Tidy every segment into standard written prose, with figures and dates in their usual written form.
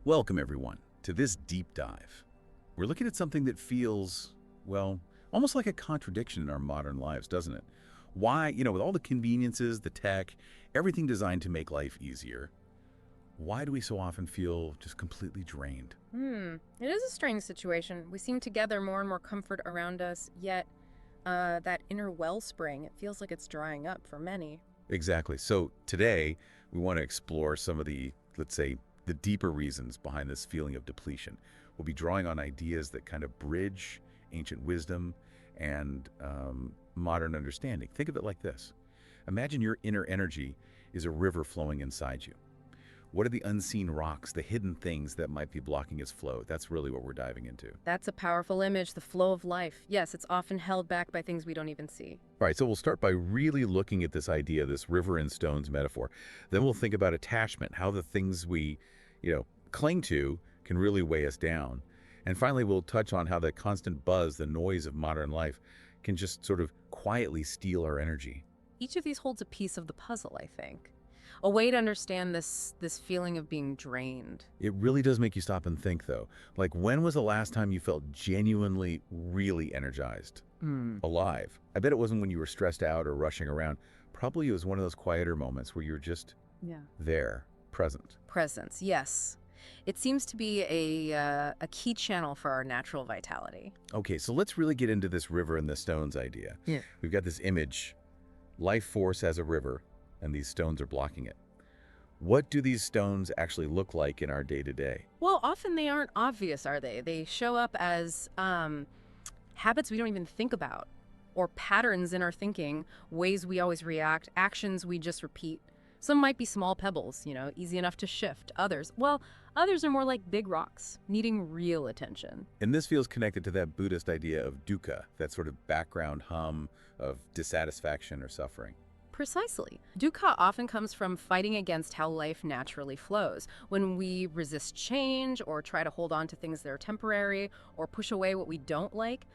Welcome, everyone, to this deep dive. We're looking at something that feels, well, almost like a contradiction in our modern lives, doesn't it? Why, with all the conveniences, the tech, everything designed to make life easier, why do we so often feel just completely drained? It is a strange situation. We seem to gather more and more comfort around us, yet that inner wellspring, it feels like it's drying up for many. Exactly. So today, we want to explore some of the, let's say, the deeper reasons behind this feeling of depletion. We'll be drawing on ideas that kind of bridge ancient wisdom and modern understanding. Think of it like this. Imagine your inner energy is a river flowing inside you. What are the unseen rocks, the hidden things that might be blocking its flow? That's really what we're diving into. That's a powerful image, the flow of life. Yes, it's often held back by things we don't even see. All right, so we'll start by really looking at this idea, this river and stones metaphor. Then we'll think about attachment, how the things we, cling to can really weigh us down. And finally, we'll touch on how the constant buzz, the noise of modern life, can just sort of quietly steal our energy. Each of these holds a piece of the puzzle, I think. A way to understand this feeling of being drained. It really does make you stop and think, though. Like, when was the last time you felt genuinely, really energized? Alive? I bet it wasn't when you were stressed out or rushing around. Probably it was one of those quieter moments where you were just Yeah. there, present. Presence, yes. It seems to be a key channel for our natural vitality. Okay, so let's really get into this river and the stones idea. Yeah. We've got this image, life force as a river, and these stones are blocking it. What do these stones actually look like in our day-to-day? Well, often they aren't obvious, are they? They show up as habits we don't even think about, or patterns in our thinking, ways we always react, actions we just repeat. Some might be small pebbles, easy enough to shift. Others are more like big rocks, needing real attention. And this feels connected to that Buddhist idea of dukkha, that sort of background hum of dissatisfaction or suffering. Precisely. Dukkha often comes from fighting against how life naturally flows. When we resist change or try to hold on to things that are temporary or push away what we don't like,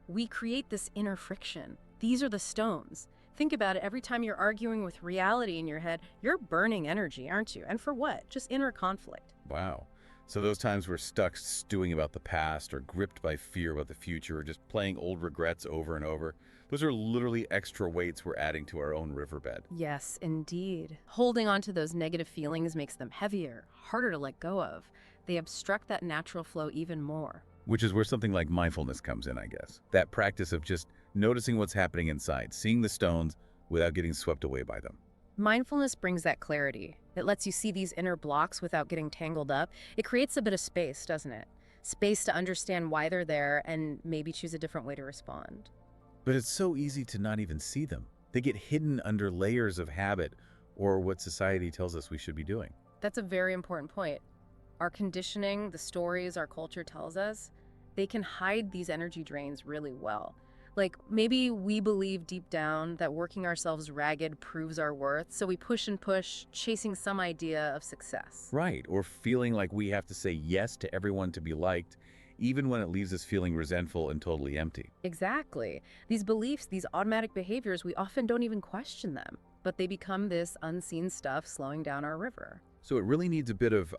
we create this inner friction. These are the stones. Think about it. Every time you're arguing with reality in your head, you're burning energy, aren't you? And for what? Just inner conflict. Wow. So those times we're stuck stewing about the past or gripped by fear about the future or just playing old regrets over and over, those are literally extra weights we're adding to our own riverbed. Yes, indeed. Holding on to those negative feelings makes them heavier, harder to let go of. They obstruct that natural flow even more. Which is where something like mindfulness comes in, I guess. That practice of just noticing what's happening inside, seeing the stones without getting swept away by them. Mindfulness brings that clarity. It lets you see these inner blocks without getting tangled up. It creates a bit of space, doesn't it? Space to understand why they're there and maybe choose a different way to respond. But it's so easy to not even see them. They get hidden under layers of habit or what society tells us we should be doing. That's a very important point. Our conditioning, the stories our culture tells us, they can hide these energy drains really well. Like, maybe we believe deep down that working ourselves ragged proves our worth, so we push and push, chasing some idea of success. Right, or feeling like we have to say yes to everyone to be liked, even when it leaves us feeling resentful and totally empty. Exactly. These beliefs, these automatic behaviors, we often don't even question them, but they become this unseen stuff slowing down our river. So it really needs a bit of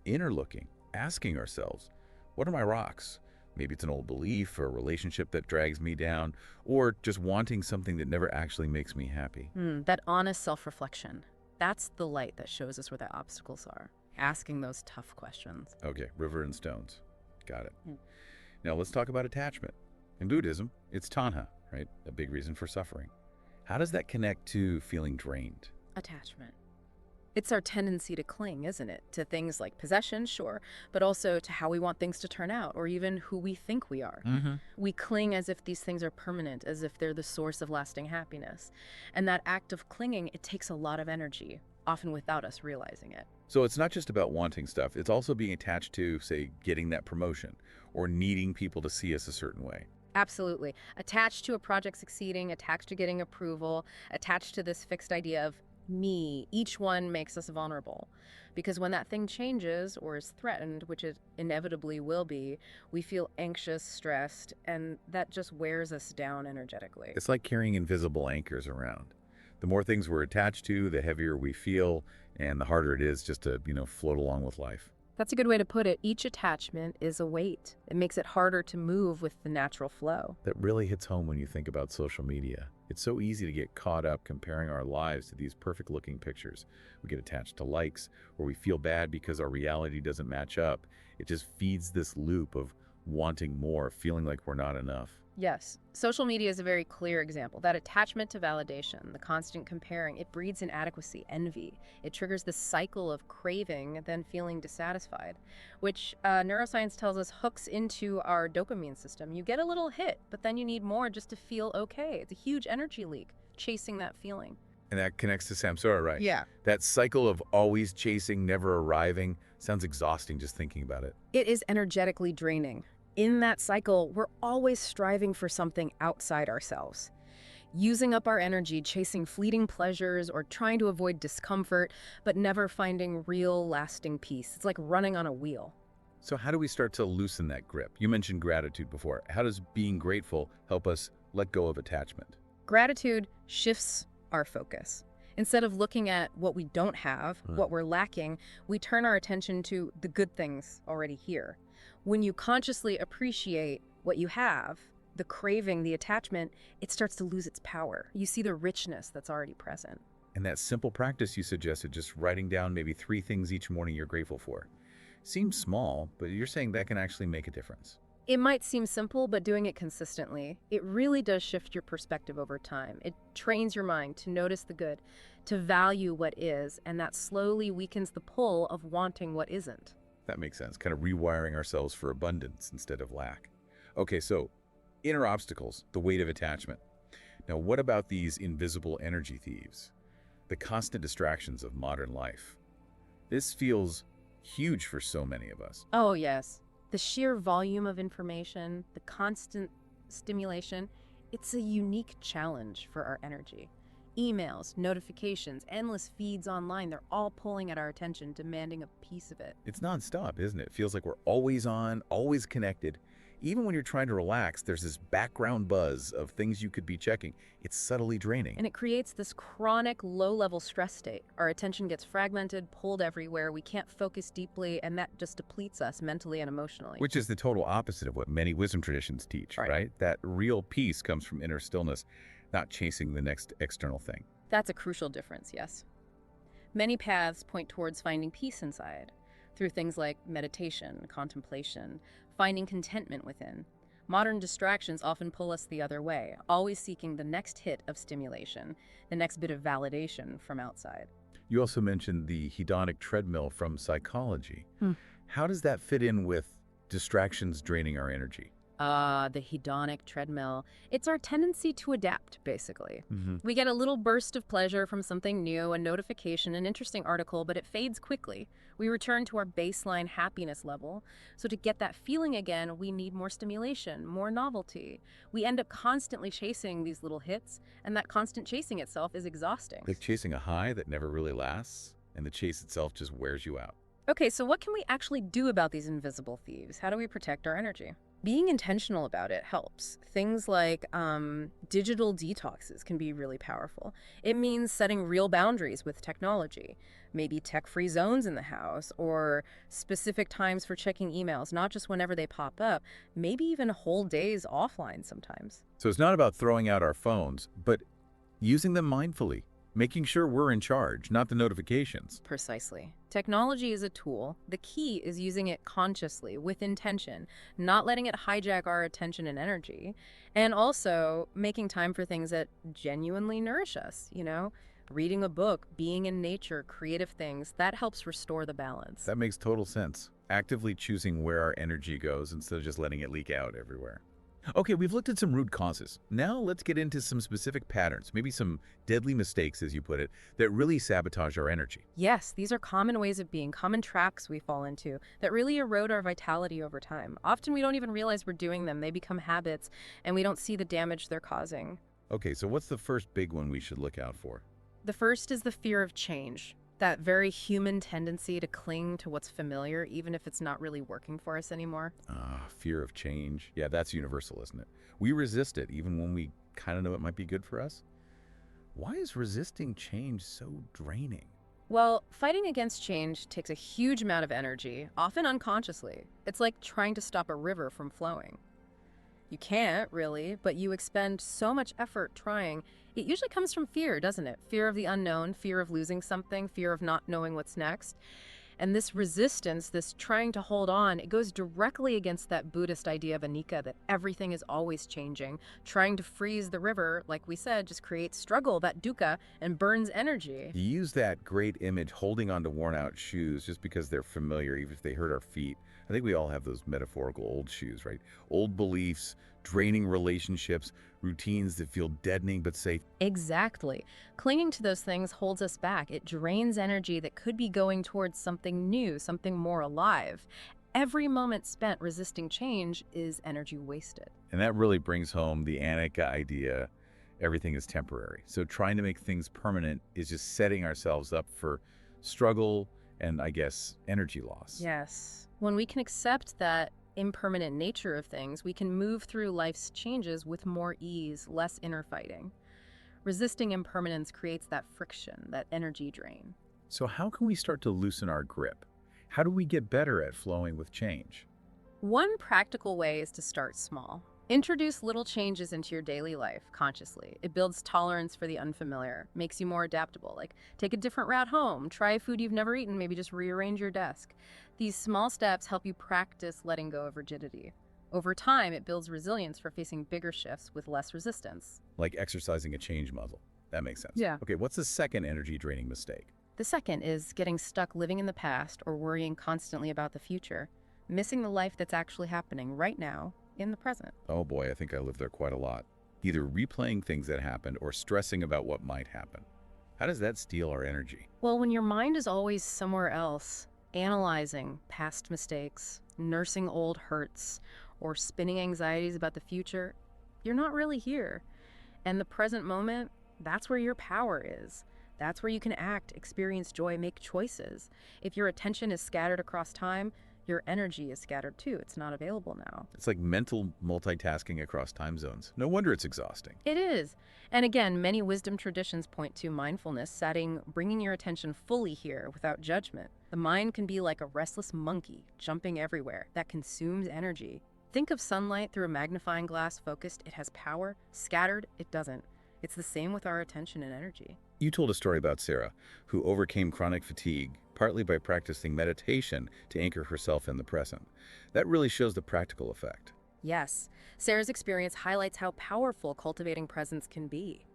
inner looking, asking ourselves, what are my rocks? Maybe it's an old belief or a relationship that drags me down, or just wanting something that never actually makes me happy. That honest self-reflection, that's the light that shows us where the obstacles are. Asking those tough questions. Okay, river and stones. Got it. Now let's talk about attachment. In Buddhism, it's tanha, right? A big reason for suffering. How does that connect to feeling drained? Attachment. It's our tendency to cling, isn't it? To things like possession, sure, but also to how we want things to turn out, or even who we think we are. We cling as if these things are permanent, as if they're the source of lasting happiness. And that act of clinging, it takes a lot of energy, often without us realizing it. So it's not just about wanting stuff, it's also being attached to, say, getting that promotion, or needing people to see us a certain way. Absolutely. Attached to a project succeeding, attached to getting approval, attached to this fixed idea of me. Each one makes us vulnerable. Because when that thing changes or is threatened, which it inevitably will be, we feel anxious, stressed, and that just wears us down energetically. It's like carrying invisible anchors around. The more things we're attached to, the heavier we feel, and the harder it is just to, float along with life. That's a good way to put it. Each attachment is a weight. It makes it harder to move with the natural flow. That really hits home when you think about social media. It's so easy to get caught up comparing our lives to these perfect-looking pictures. We get attached to likes, or we feel bad because our reality doesn't match up. It just feeds this loop of wanting more, feeling like we're not enough. Yes, social media is a very clear example. That attachment to validation, the constant comparing, it breeds inadequacy, envy. It triggers the cycle of craving, then feeling dissatisfied, which neuroscience tells us hooks into our dopamine system. You get a little hit, but then you need more just to feel okay. It's a huge energy leak, chasing that feeling. And that connects to samsara, right? Yeah. That cycle of always chasing, never arriving, sounds exhausting just thinking about it. It is energetically draining. In that cycle, we're always striving for something outside ourselves, using up our energy, chasing fleeting pleasures or trying to avoid discomfort, but never finding real, lasting peace. It's like running on a wheel. So how do we start to loosen that grip? You mentioned gratitude before. How does being grateful help us let go of attachment? Gratitude shifts our focus. Instead of looking at what we don't have, what we're lacking, we turn our attention to the good things already here. When you consciously appreciate what you have, the craving, the attachment, it starts to lose its power. You see the richness that's already present. And that simple practice you suggested, just writing down maybe 3 things each morning you're grateful for, seems small, but you're saying that can actually make a difference. It might seem simple, but doing it consistently, it really does shift your perspective over time. It trains your mind to notice the good, to value what is, and that slowly weakens the pull of wanting what isn't. That makes sense, kind of rewiring ourselves for abundance instead of lack. Okay, so inner obstacles, the weight of attachment. Now, what about these invisible energy thieves? The constant distractions of modern life. This feels huge for so many of us. Oh, yes. The sheer volume of information, the constant stimulation, it's a unique challenge for our energy. Emails, notifications, endless feeds online, they're all pulling at our attention, demanding a piece of it. It's nonstop, isn't it? It feels like we're always on, always connected. Even when you're trying to relax, there's this background buzz of things you could be checking. It's subtly draining. And it creates this chronic low-level stress state. Our attention gets fragmented, pulled everywhere, we can't focus deeply, and that just depletes us mentally and emotionally. Which is the total opposite of what many wisdom traditions teach, right? That real peace comes from inner stillness, not chasing the next external thing. That's a crucial difference, yes. Many paths point towards finding peace inside, through things like meditation, contemplation, finding contentment within. Modern distractions often pull us the other way, always seeking the next hit of stimulation, the next bit of validation from outside. You also mentioned the hedonic treadmill from psychology. How does that fit in with distractions draining our energy? The hedonic treadmill. It's our tendency to adapt, basically. We get a little burst of pleasure from something new, a notification, an interesting article, but it fades quickly. We return to our baseline happiness level. So to get that feeling again, we need more stimulation, more novelty. We end up constantly chasing these little hits, and that constant chasing itself is exhausting. Like chasing a high that never really lasts, and the chase itself just wears you out. Okay, so what can we actually do about these invisible thieves? How do we protect our energy? Being intentional about it helps. Things like digital detoxes can be really powerful. It means setting real boundaries with technology, maybe tech-free zones in the house, or specific times for checking emails, not just whenever they pop up, maybe even whole days offline sometimes. So it's not about throwing out our phones, but using them mindfully, making sure we're in charge, not the notifications. Precisely. Technology is a tool. The key is using it consciously, with intention, not letting it hijack our attention and energy, and also making time for things that genuinely nourish us, reading a book, being in nature, creative things, that helps restore the balance. That makes total sense. Actively choosing where our energy goes instead of just letting it leak out everywhere. Okay, we've looked at some root causes. Now let's get into some specific patterns, maybe some deadly mistakes, as you put it, that really sabotage our energy. Yes, these are common ways of being, common traps we fall into that really erode our vitality over time. Often we don't even realize we're doing them. They become habits, and we don't see the damage they're causing. Okay, so what's the first big one we should look out for? The first is the fear of change. That very human tendency to cling to what's familiar, even if it's not really working for us anymore. Fear of change. Yeah, that's universal, isn't it? We resist it, even when we kind of know it might be good for us. Why is resisting change so draining? Well, fighting against change takes a huge amount of energy, often unconsciously. It's like trying to stop a river from flowing. You can't, really, but you expend so much effort trying. It usually comes from fear, doesn't it? Fear of the unknown, fear of losing something, fear of not knowing what's next. And this resistance, this trying to hold on, it goes directly against that Buddhist idea of anicca, that everything is always changing. Trying to freeze the river, like we said, just creates struggle, that dukkha, and burns energy. You use that great image holding onto worn out shoes just because they're familiar, even if they hurt our feet. I think we all have those metaphorical old shoes, right? Old beliefs, draining relationships, routines that feel deadening but safe. Exactly. Clinging to those things holds us back. It drains energy that could be going towards something new, something more alive. Every moment spent resisting change is energy wasted. And that really brings home the anicca idea, everything is temporary. So trying to make things permanent is just setting ourselves up for struggle and, I guess, energy loss. Yes. When we can accept that impermanent nature of things, we can move through life's changes with more ease, less inner fighting. Resisting impermanence creates that friction, that energy drain. So how can we start to loosen our grip? How do we get better at flowing with change? One practical way is to start small. Introduce little changes into your daily life consciously. It builds tolerance for the unfamiliar, makes you more adaptable. Like take a different route home, try a food you've never eaten, maybe just rearrange your desk. These small steps help you practice letting go of rigidity. Over time, it builds resilience for facing bigger shifts with less resistance. Like exercising a change muscle. That makes sense. Yeah. Okay, what's the second energy draining mistake? The second is getting stuck living in the past or worrying constantly about the future, missing the life that's actually happening right now in the present. Oh boy, I think I live there quite a lot. Either replaying things that happened or stressing about what might happen. How does that steal our energy? Well, when your mind is always somewhere else, analyzing past mistakes, nursing old hurts, or spinning anxieties about the future, you're not really here. And the present moment, that's where your power is. That's where you can act, experience joy, make choices. If your attention is scattered across time, your energy is scattered too. It's not available now. It's like mental multitasking across time zones. No wonder it's exhausting. It is. And again, many wisdom traditions point to mindfulness, bringing your attention fully here without judgment. The mind can be like a restless monkey, jumping everywhere, that consumes energy. Think of sunlight through a magnifying glass. Focused, it has power. Scattered, it doesn't. It's the same with our attention and energy. You told a story about Sarah, who overcame chronic fatigue, partly by practicing meditation to anchor herself in the present. That really shows the practical effect. Yes, Sarah's experience highlights how powerful cultivating presence can be.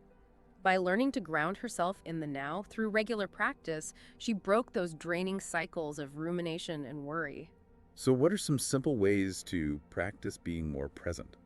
By learning to ground herself in the now through regular practice, she broke those draining cycles of rumination and worry. So what are some simple ways to practice being more present,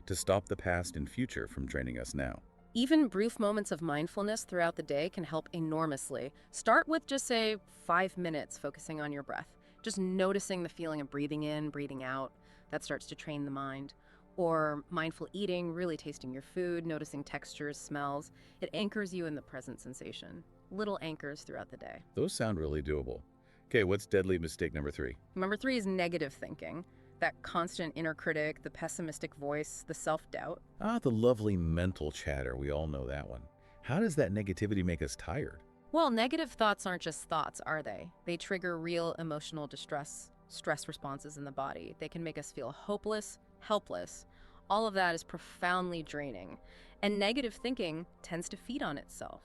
to stop the past and future from draining us now? Even brief moments of mindfulness throughout the day can help enormously. Start with just say 5 minutes focusing on your breath. Just noticing the feeling of breathing in, breathing out. That starts to train the mind. Or mindful eating, really tasting your food, noticing textures, smells. It anchors you in the present sensation. Little anchors throughout the day. Those sound really doable. Okay, what's deadly mistake number 3? Number 3 is negative thinking. That constant inner critic, the pessimistic voice, the self-doubt. Ah, the lovely mental chatter. We all know that one. How does that negativity make us tired? Well, negative thoughts aren't just thoughts, are they? They trigger real emotional distress, stress responses in the body. They can make us feel hopeless, helpless. All of that is profoundly draining. And negative thinking tends to feed on itself.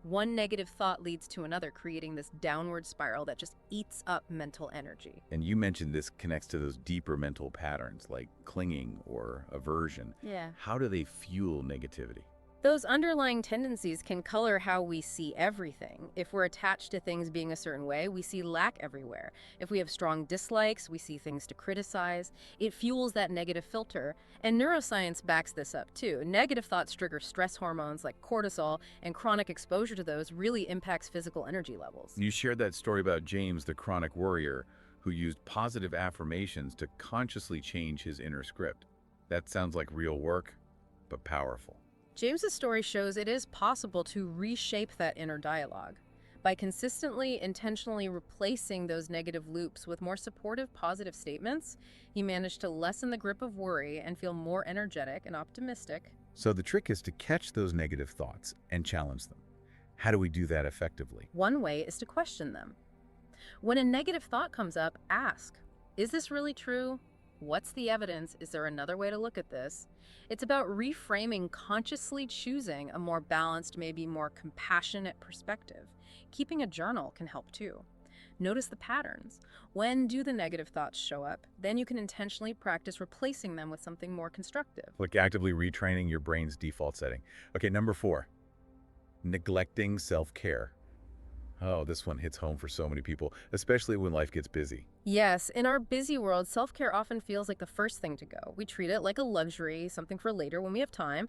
One negative thought leads to another, creating this downward spiral that just eats up mental energy. And you mentioned this connects to those deeper mental patterns like clinging or aversion. Yeah. How do they fuel negativity? Those underlying tendencies can color how we see everything. If we're attached to things being a certain way, we see lack everywhere. If we have strong dislikes, we see things to criticize. It fuels that negative filter. And neuroscience backs this up too. Negative thoughts trigger stress hormones like cortisol, and chronic exposure to those really impacts physical energy levels. You shared that story about James, the chronic worrier, who used positive affirmations to consciously change his inner script. That sounds like real work, but powerful. James's story shows it is possible to reshape that inner dialogue. By consistently, intentionally replacing those negative loops with more supportive, positive statements, he managed to lessen the grip of worry and feel more energetic and optimistic. So the trick is to catch those negative thoughts and challenge them. How do we do that effectively? One way is to question them. When a negative thought comes up, ask, is this really true? What's the evidence? Is there another way to look at this? It's about reframing, consciously choosing a more balanced, maybe more compassionate perspective. Keeping a journal can help too. Notice the patterns. When do the negative thoughts show up? Then you can intentionally practice replacing them with something more constructive. Like actively retraining your brain's default setting. Okay, number 4, neglecting self-care. Oh, this one hits home for so many people, especially when life gets busy. Yes, in our busy world, self-care often feels like the first thing to go. We treat it like a luxury, something for later when we have time.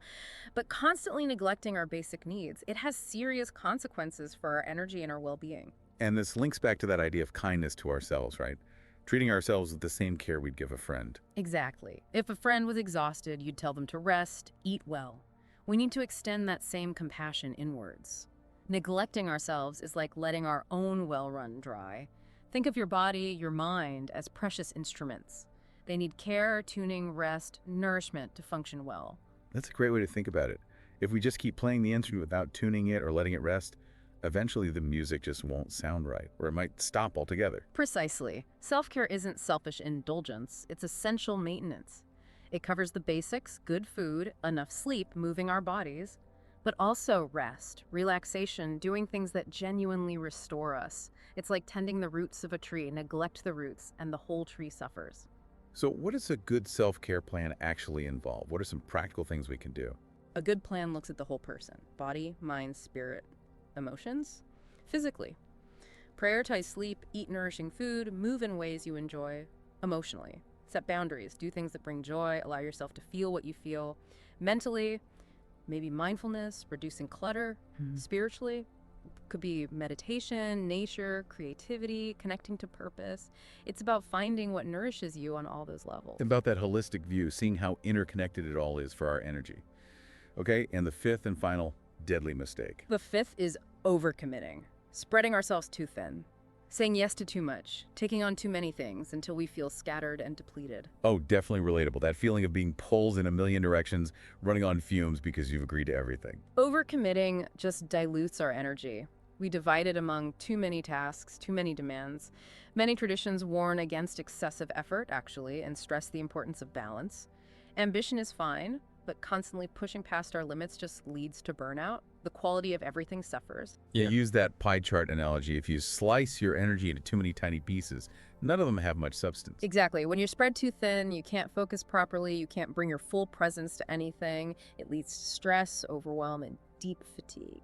But constantly neglecting our basic needs, it has serious consequences for our energy and our well-being. And this links back to that idea of kindness to ourselves, right? Treating ourselves with the same care we'd give a friend. Exactly. If a friend was exhausted, you'd tell them to rest, eat well. We need to extend that same compassion inwards. Neglecting ourselves is like letting our own well run dry. Think of your body, your mind, as precious instruments. They need care, tuning, rest, nourishment to function well. That's a great way to think about it. If we just keep playing the instrument without tuning it or letting it rest, eventually the music just won't sound right, or it might stop altogether. Precisely. Self-care isn't selfish indulgence, it's essential maintenance. It covers the basics, good food, enough sleep, moving our bodies, but also rest, relaxation, doing things that genuinely restore us. It's like tending the roots of a tree. Neglect the roots, and the whole tree suffers. So what does a good self-care plan actually involve? What are some practical things we can do? A good plan looks at the whole person: body, mind, spirit, emotions. Physically, prioritize sleep, eat nourishing food, move in ways you enjoy. Emotionally, set boundaries, do things that bring joy, allow yourself to feel what you feel. Mentally, maybe mindfulness, reducing clutter. Spiritually, could be meditation, nature, creativity, connecting to purpose. It's about finding what nourishes you on all those levels. About that holistic view, seeing how interconnected it all is for our energy. Okay, and the 5th and final deadly mistake. The 5th is overcommitting, spreading ourselves too thin, saying yes to too much, taking on too many things until we feel scattered and depleted. Oh, definitely relatable. That feeling of being pulled in a million directions, running on fumes because you've agreed to everything. Overcommitting just dilutes our energy. We divide it among too many tasks, too many demands. Many traditions warn against excessive effort, actually, and stress the importance of balance. Ambition is fine, but constantly pushing past our limits just leads to burnout. The quality of everything suffers. Yeah, use that pie chart analogy. If you slice your energy into too many tiny pieces, none of them have much substance. Exactly. When you're spread too thin, you can't focus properly, you can't bring your full presence to anything. It leads to stress, overwhelm, and deep fatigue.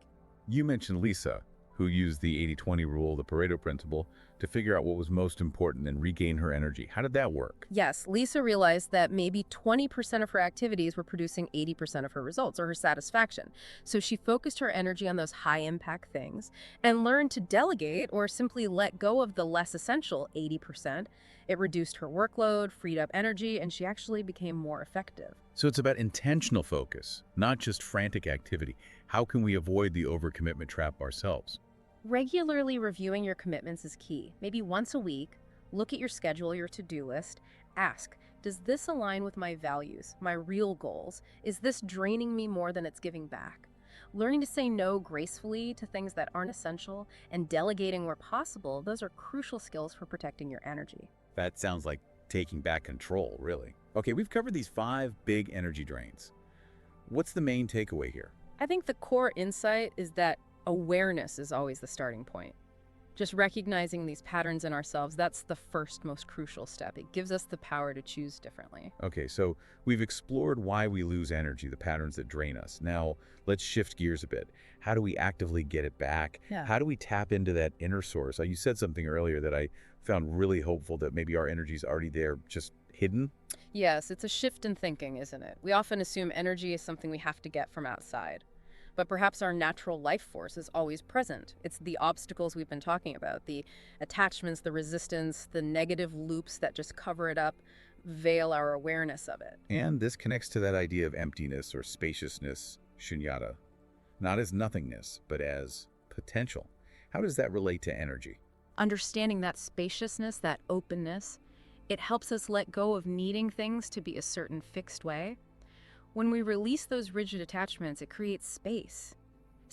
You mentioned Lisa, who used the 80-20 rule, the Pareto principle, to figure out what was most important and regain her energy. How did that work? Yes, Lisa realized that maybe 20% of her activities were producing 80% of her results or her satisfaction. So she focused her energy on those high-impact things and learned to delegate or simply let go of the less essential 80%. It reduced her workload, freed up energy, and she actually became more effective. So it's about intentional focus, not just frantic activity. How can we avoid the overcommitment trap ourselves? Regularly reviewing your commitments is key. Maybe once a week, look at your schedule, your to-do list. Ask, does this align with my values, my real goals? Is this draining me more than it's giving back? Learning to say no gracefully to things that aren't essential and delegating where possible, those are crucial skills for protecting your energy. That sounds like taking back control, really. Okay, we've covered these 5 big energy drains. What's the main takeaway here? I think the core insight is that awareness is always the starting point. Just recognizing these patterns in ourselves, that's the first most crucial step. It gives us the power to choose differently. Okay, so we've explored why we lose energy, the patterns that drain us. Now, let's shift gears a bit. How do we actively get it back? Yeah. How do we tap into that inner source? You said something earlier that I found really hopeful, that maybe our energy is already there, just hidden. Yes, it's a shift in thinking, isn't it? We often assume energy is something we have to get from outside. But perhaps our natural life force is always present. It's the obstacles we've been talking about, the attachments, the resistance, the negative loops that just cover it up, veil our awareness of it. And this connects to that idea of emptiness or spaciousness, shunyata, not as nothingness, but as potential. How does that relate to energy? Understanding that spaciousness, that openness, it helps us let go of needing things to be a certain fixed way. When we release those rigid attachments, it creates space.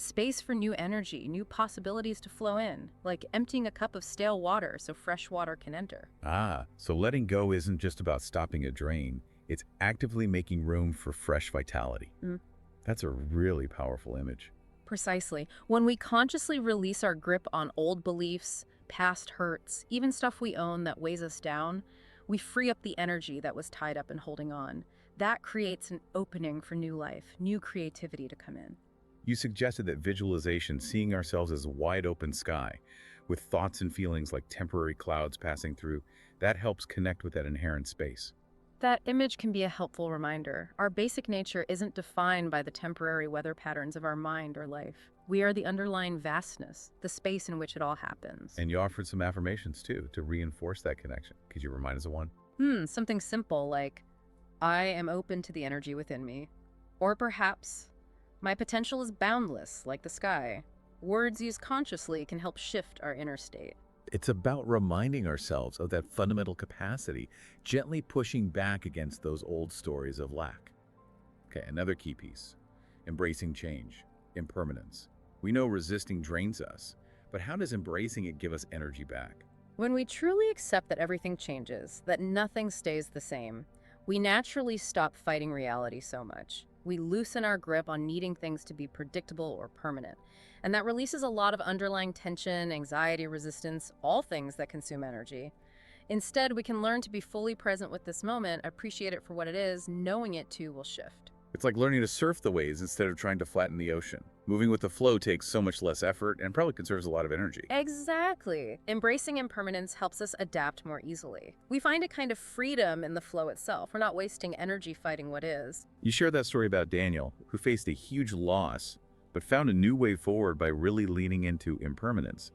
Space for new energy, new possibilities to flow in, like emptying a cup of stale water so fresh water can enter. Ah, so letting go isn't just about stopping a drain, it's actively making room for fresh vitality. Mm, That's a really powerful image. Precisely. When we consciously release our grip on old beliefs, past hurts, even stuff we own that weighs us down, we free up the energy that was tied up in holding on. That creates an opening for new life, new creativity to come in. You suggested that visualization, seeing ourselves as wide open sky, with thoughts and feelings like temporary clouds passing through, that helps connect with that inherent space. That image can be a helpful reminder. Our basic nature isn't defined by the temporary weather patterns of our mind or life. We are the underlying vastness, the space in which it all happens. And you offered some affirmations too to reinforce that connection. Could you remind us of one? Something simple like, I am open to the energy within me. Or perhaps, my potential is boundless, like the sky. Words used consciously can help shift our inner state. It's about reminding ourselves of that fundamental capacity, gently pushing back against those old stories of lack. Okay, another key piece, embracing change, impermanence. We know resisting drains us, but how does embracing it give us energy back? When we truly accept that everything changes, that nothing stays the same, we naturally stop fighting reality so much. We loosen our grip on needing things to be predictable or permanent. And that releases a lot of underlying tension, anxiety, resistance, all things that consume energy. Instead, we can learn to be fully present with this moment, appreciate it for what it is, knowing it too will shift. It's like learning to surf the waves instead of trying to flatten the ocean. Moving with the flow takes so much less effort and probably conserves a lot of energy. Exactly. Embracing impermanence helps us adapt more easily. We find a kind of freedom in the flow itself. We're not wasting energy fighting what is. You shared that story about Daniel, who faced a huge loss, but found a new way forward by really leaning into impermanence.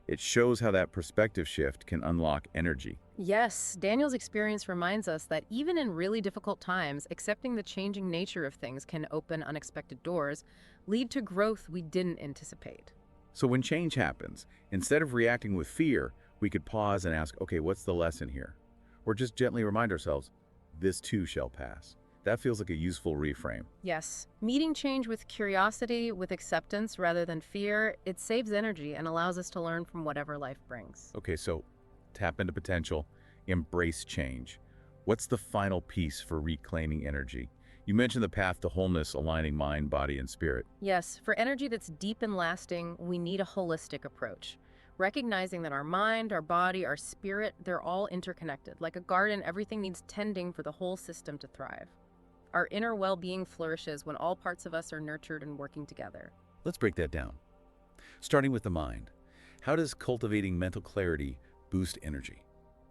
It shows how that perspective shift can unlock energy. Yes, Daniel's experience reminds us that even in really difficult times, accepting the changing nature of things can open unexpected doors, lead to growth we didn't anticipate. So when change happens, instead of reacting with fear, we could pause and ask, okay, what's the lesson here? Or just gently remind ourselves, this too shall pass. That feels like a useful reframe. Yes, meeting change with curiosity, with acceptance rather than fear, it saves energy and allows us to learn from whatever life brings. Okay, so tap into potential, embrace change. What's the final piece for reclaiming energy? You mentioned the path to wholeness, aligning mind, body, and spirit. Yes, for energy that's deep and lasting, we need a holistic approach. Recognizing that our mind, our body, our spirit, they're all interconnected. Like a garden, everything needs tending for the whole system to thrive. Our inner well-being flourishes when all parts of us are nurtured and working together. Let's break that down. Starting with the mind. How does cultivating mental clarity boost energy?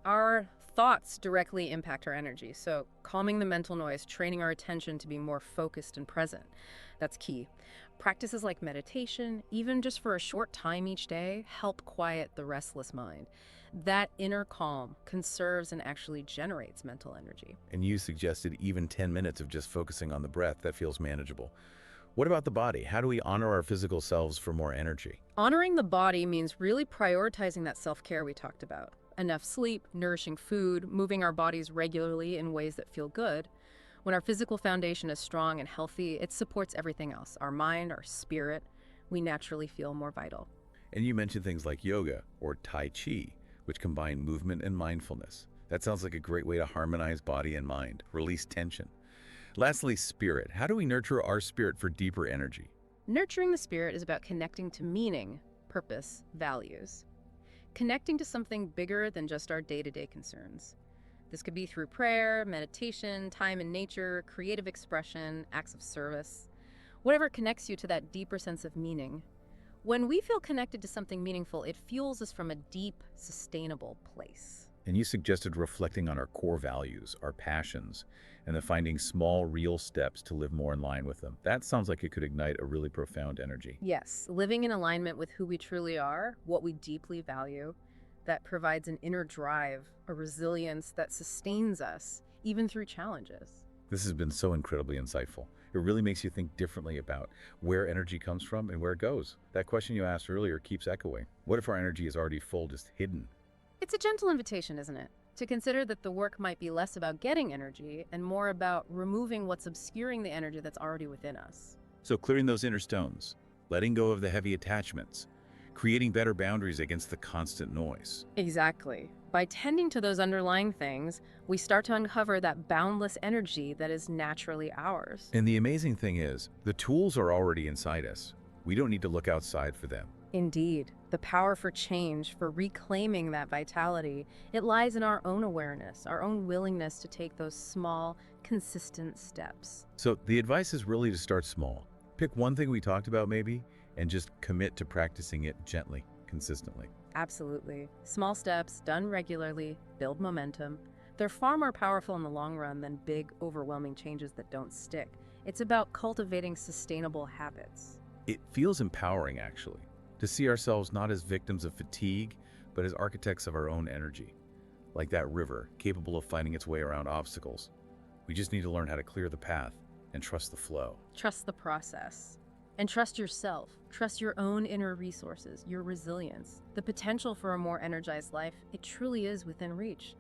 Our thoughts directly impact our energy, so calming the mental noise, training our attention to be more focused and present, that's key. Practices like meditation, even just for a short time each day, help quiet the restless mind. That inner calm conserves and actually generates mental energy. And you suggested even 10 minutes of just focusing on the breath. That feels manageable. What about the body? How do we honor our physical selves for more energy? Honoring the body means really prioritizing that self-care we talked about. Enough sleep, nourishing food, moving our bodies regularly in ways that feel good. When our physical foundation is strong and healthy, it supports everything else, our mind, our spirit. We naturally feel more vital. And you mentioned things like yoga or Tai Chi, which combine movement and mindfulness. That sounds like a great way to harmonize body and mind, release tension. Lastly, spirit. How do we nurture our spirit for deeper energy? Nurturing the spirit is about connecting to meaning, purpose, values. Connecting to something bigger than just our day-to-day concerns. This could be through prayer, meditation, time in nature, creative expression, acts of service. Whatever connects you to that deeper sense of meaning. When we feel connected to something meaningful, it fuels us from a deep, sustainable place. And you suggested reflecting on our core values, our passions, and then finding small, real steps to live more in line with them. That sounds like it could ignite a really profound energy. Yes, living in alignment with who we truly are, what we deeply value, that provides an inner drive, a resilience that sustains us, even through challenges. This has been so incredibly insightful. It really makes you think differently about where energy comes from and where it goes. That question you asked earlier keeps echoing. What if our energy is already full, just hidden? It's a gentle invitation, isn't it? To consider that the work might be less about getting energy and more about removing what's obscuring the energy that's already within us. So clearing those inner stones, letting go of the heavy attachments, creating better boundaries against the constant noise. Exactly. By tending to those underlying things, we start to uncover that boundless energy that is naturally ours. And the amazing thing is, the tools are already inside us. We don't need to look outside for them. Indeed, the power for change, for reclaiming that vitality, it lies in our own awareness, our own willingness to take those small, consistent steps. So the advice is really to start small. Pick one thing we talked about maybe, and just commit to practicing it gently, consistently. Absolutely. Small steps, done regularly, build momentum. They're far more powerful in the long run than big, overwhelming changes that don't stick. It's about cultivating sustainable habits. It feels empowering, actually, to see ourselves not as victims of fatigue, but as architects of our own energy. Like that river, capable of finding its way around obstacles. We just need to learn how to clear the path and trust the flow. Trust the process. And trust yourself. Trust your own inner resources, your resilience. The potential for a more energized life, it truly is within reach.